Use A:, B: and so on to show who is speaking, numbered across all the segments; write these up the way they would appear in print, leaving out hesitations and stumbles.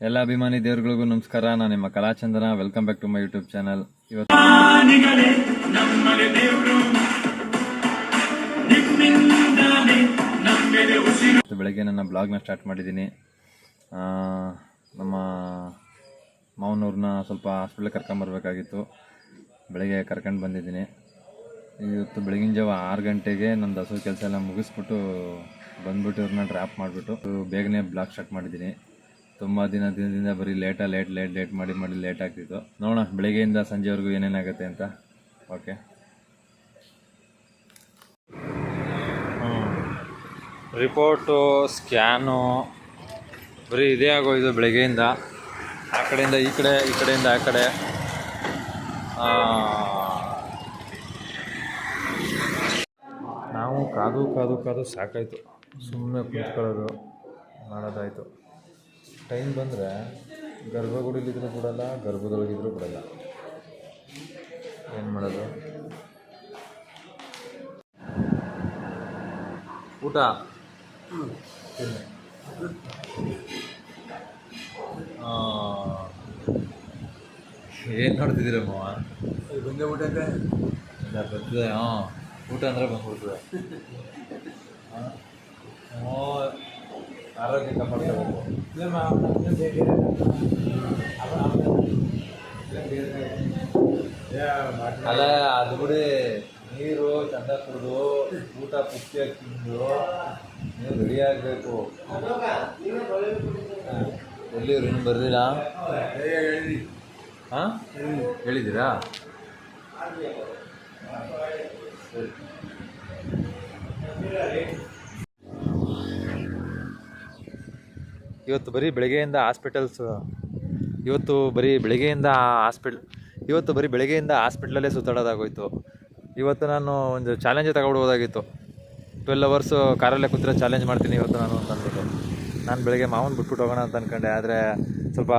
A: ಎಲ್ಲ ಅಭಿಮಾನಿ ದೇವರುಗಳಿಗೂ ನಮಸ್ಕಾರ. ನಾನು ನಿಮ್ಮ Kalachandana. Welcome back to my YouTube channel. ಇವತ್ತು ಬೆಳಗ್ಗೆ ನನ್ನ ಬ್ಲಾಗ್ನ ಸ್ಟಾರ್ಟ್ ಮಾಡಿದ್ದೀನಿ. ನಮ್ಮ ಮಾವನವ್ರನ್ನ ಸ್ವಲ್ಪ ಹಾಸ್ಪಿಟ್ಲಿಗೆ ಕರ್ಕೊಂಬರ್ಬೇಕಾಗಿತ್ತು. ಬೆಳಗ್ಗೆ ಕರ್ಕೊಂಡು ಬಂದಿದ್ದೀನಿ. ಇವತ್ತು ಬೆಳಗಿನ ಜಾವ 6 ಗಂಟೆಗೆ ನನ್ನ ಹಸು ಕೆಲಸ ಎಲ್ಲ ಮುಗಿಸ್ಬಿಟ್ಟು ಬಂದ್ಬಿಟ್ಟು ಇವ್ರನ್ನ ಡ್ರಾಪ್ ಮಾಡಿಬಿಟ್ಟು ಬೇಗನೆ ಬ್ಲಾಗ್ ಸ್ಟಾರ್ಟ್ ಮಾಡಿದ್ದೀನಿ. ತುಂಬ ದಿನದಿಂದ ಬರೀ ಲೇಟ್ ಮಾಡಿ ಲೇಟ್ ಆಗ್ತಿತ್ತು. ನೋಡೋಣ ಬೆಳಗ್ಗೆಯಿಂದ ಸಂಜೆವರೆಗೂ ಏನೇನಾಗುತ್ತೆ ಅಂತ. ಓಕೆ, ರಿಪೋರ್ಟು ಸ್ಕ್ಯಾನು ಬರೀ ಇದೇ ಆಗೋಯ್ತು ಬೆಳಗ್ಗೆಯಿಂದ. ಆ ಕಡೆಯಿಂದ ಈ ಕಡೆ, ಈ ಕಡೆಯಿಂದ ಆ ಕಡೆ. ನಾವು ಕಾದು ಸಾಕಾಯಿತು. ಸುಮ್ಮನೆ ಕುತ್ಕೊಳ್ಳೋದು ಮಾಡೋದಾಯಿತು. ಟೈಮ್ ಬಂದರೆ ಗರ್ಭಗುಡಿಲಿದ್ರೂ ಬಿಡಲ್ಲ, ಗರ್ಭದೊಳಗಿದ್ರೂ ಬಿಡಲ್ಲ. ಏನು ಮಾಡೋದು? ಊಟ ಏನು ನೋಡ್ತಿದ್ದೀರಮ್ಮ?
B: ಬಂದೇ ಊಟಕ್ಕೆ
A: ಬರ್ತದೆ. ಊಟ ಅಂದರೆ ಬಂದ್ಬಿಡ್ತದೆ. ಆರೋಗ್ಯ ಕಾಪಾಡ್ಕೋಬೇಕು. ಅಲ್ಲ, ಅದು ಬಿಡಿ. ನೀರು ಚಂದ ಕುಡಿದು ಊಟ ಪುಷ್ಟಿಯಾಗಿ ತಿಂದು ನೀವು ರೆಡಿ ಆಗಬೇಕು. ಎಲ್ಲಿವ್ರು ಇನ್ನು ಬರ್ದಿಲ್ಲ? ಹಾಂ, ಹೇಳಿದ್ದೀರಾ? ಸರಿ. ಇವತ್ತು ಬರೀ ಬೆಳಗ್ಗೆಯಿಂದ ಹಾಸ್ಪಿಟ್ಲಲ್ಲೇ ಸುತ್ತಾಡೋದಾಗೋಯ್ತು. ಇವತ್ತು ನಾನು ಒಂದು ಚಾಲೆಂಜ್ ತಗೊಬಿಡ್ಬೋದಾಗಿತ್ತು. 12 hours ಕಾರಲ್ಲೇ ಕೂತ್ರೆ ಚಾಲೆಂಜ್ ಮಾಡ್ತೀನಿ ಇವತ್ತು ನಾನು ಅಂತ ಅಂದ್ಬಿಟ್ಟು. ನಾನು ಬೆಳಗ್ಗೆ ಮಾವನ ಬಿಟ್ಬಿಟ್ಟು ಹೋಗೋಣ ಅಂತ ಅಂದ್ಕೊಂಡೆ. ಆದರೆ ಸ್ವಲ್ಪ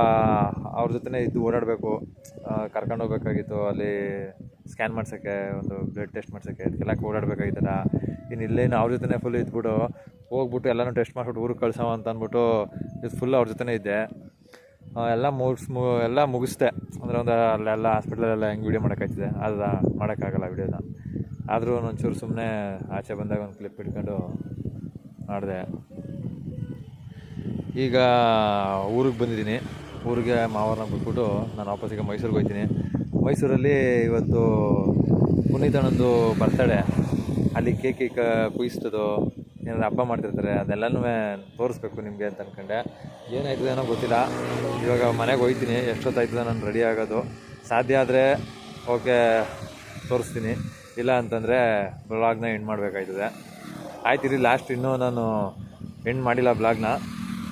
A: ಅವ್ರ ಜೊತೆ ಇದ್ದು ಓಡಾಡಬೇಕು, ಕರ್ಕೊಂಡು ಹೋಗ್ಬೇಕಾಗಿತ್ತು. ಅಲ್ಲಿ ಸ್ಕ್ಯಾನ್ ಮಾಡ್ಸೋಕ್ಕೆ, ಒಂದು ಬ್ಲಡ್ ಟೆಸ್ಟ್ ಮಾಡ್ಸೋಕ್ಕೆ, ಅದಕ್ಕೆಲ್ಲ ಓಡಾಡಬೇಕಾಗಿತ್ತಲ್ಲ. ಇನ್ನು ಇಲ್ಲೇನು ಅವ್ರ ಜೊತೆ ಫುಲ್ ಇದ್ಬಿಟ್ಟು ಹೋಗ್ಬಿಟ್ಟು ಎಲ್ಲನೂ ಟೆಸ್ಟ್ ಮಾಡಿಬಿಟ್ಟು ಊರಿಗೆ ಕಳ್ಸೋ ಅಂತ ಅಂದ್ಬಿಟ್ಟು ಇದು ಫುಲ್ ಅವ್ರ ಜೊತೆ ಇದ್ದೆ. ಎಲ್ಲ ಮುಗಿಸ್ದೆ. ಅಂದರೆ ಅಲ್ಲೆಲ್ಲ ಹಾಸ್ಪಿಟ್ಲಲ್ಲೆಲ್ಲ ಹೆಂಗೆ ವೀಡಿಯೋ ಮಾಡೋಕ್ಕಾಗ್ತಿದೆ, ಅದು ಮಾಡೋಕ್ಕಾಗಲ್ಲ ವೀಡಿಯೋನ. ಆದರೂ ಒಂಚೂರು ಸುಮ್ಮನೆ ಆಚೆ ಬಂದಾಗ ಒಂದು ಕ್ಲಿಪ್ ಇಟ್ಕೊಂಡು ಮಾಡಿದೆ. ಈಗ ಊರಿಗೆ ಬಂದಿದ್ದೀನಿ. ಊರಿಗೆ ಮಾವರನ್ನ ಬಿಟ್ಬಿಟ್ಟು ನಾನು ವಾಪಸ್ಸಿಗೆ ಮೈಸೂರಿಗೆ ಹೋಗ್ತೀನಿ. ಮೈಸೂರಲ್ಲಿ ಇವತ್ತು ಪುನೀತಣ್ಣಂದು ಬರ್ತಡೇ. ಅಲ್ಲಿ ಕೇಕ್ ಕುಯಿಸ್ತದೋ ಏನಾದ್ರು ಹಬ್ಬ ಮಾಡ್ತಿರ್ತಾರೆ, ಅದೆಲ್ಲನೂ ತೋರಿಸ್ಬೇಕು ನಿಮಗೆ ಅಂತ ಅಂದ್ಕೊಂಡೆ. ಏನಾಯ್ತದೆ ಏನೋ ಗೊತ್ತಿಲ್ಲ. ಇವಾಗ ಮನೆಗೆ ಹೋಗ್ತೀನಿ. ಎಷ್ಟೊತ್ತಾಯ್ತದೆ ನಾನು ರೆಡಿ ಆಗೋದು. ಸಾಧ್ಯ ಆದರೆ ಓಕೆ ತೋರಿಸ್ತೀನಿ, ಇಲ್ಲ ಅಂತಂದರೆ ಬ್ಲಾಗ್ನ ಎಂಡ್ ಮಾಡಬೇಕಾಯ್ತದೆ. ಆಯ್ತಿರಿ, ಲಾಸ್ಟ್ ಇನ್ನೂ ನಾನು ಎಂಡ್ ಮಾಡಿಲ್ಲ ಬ್ಲಾಗ್ನ.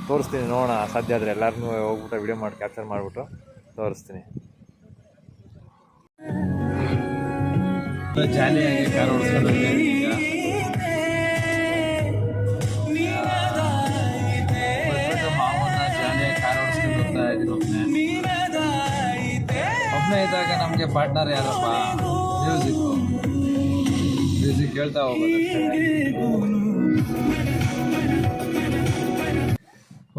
A: ತೋರಿಸ್ತೀನಿ, ನೋಡೋಣ. ಸಾಧ್ಯ ಆದರೆ ಎಲ್ಲರನ್ನೂ ಹೋಗ್ಬಿಟ್ಟು ವಿಡಿಯೋ ಮಾಡಿ ಕ್ಯಾಪ್ಚರ್ ಮಾಡಿಬಿಟ್ಟು ತೋರಿಸ್ತೀನಿ. ಜಾಲಿಯಾಗಿ ಕಾರ್ ಓಡಿಸ್ಕೊಂಡು ಒಬ್ಬನೇ ಇದ್ದಾಗ ನಮಗೆ ಪಾರ್ಟ್ನರ್ ಯಾರಪ್ಪ? ಮ್ಯೂಸಿಕ್ ಕೇಳ್ತಾ ಹೋಗೋದಷ್ಟೇ.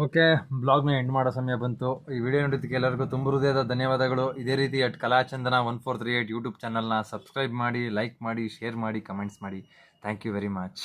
A: ಓಕೆ, ಬ್ಲಾಗ್ನ ಎಂಡ್ ಮಾಡೋ ಸಮಯ ಬಂತು. ಈ ವಿಡಿಯೋ ನೋಡಿದ್ದಕ್ಕೆ ಎಲ್ಲರಿಗೂ ತುಂಬ ಹೃದಯದ ಧನ್ಯವಾದಗಳು. ಇದೇ ರೀತಿ ಕಲಾಚಂದನ 1438 ಯೂಟ್ಯೂಬ್ ಚಾನಲ್ನ ಸಬ್ಸ್ಕ್ರೈಬ್ ಮಾಡಿ, ಲೈಕ್ ಮಾಡಿ, ಶೇರ್ ಮಾಡಿ, ಕಮೆಂಟ್ಸ್ ಮಾಡಿ. Thank you very much.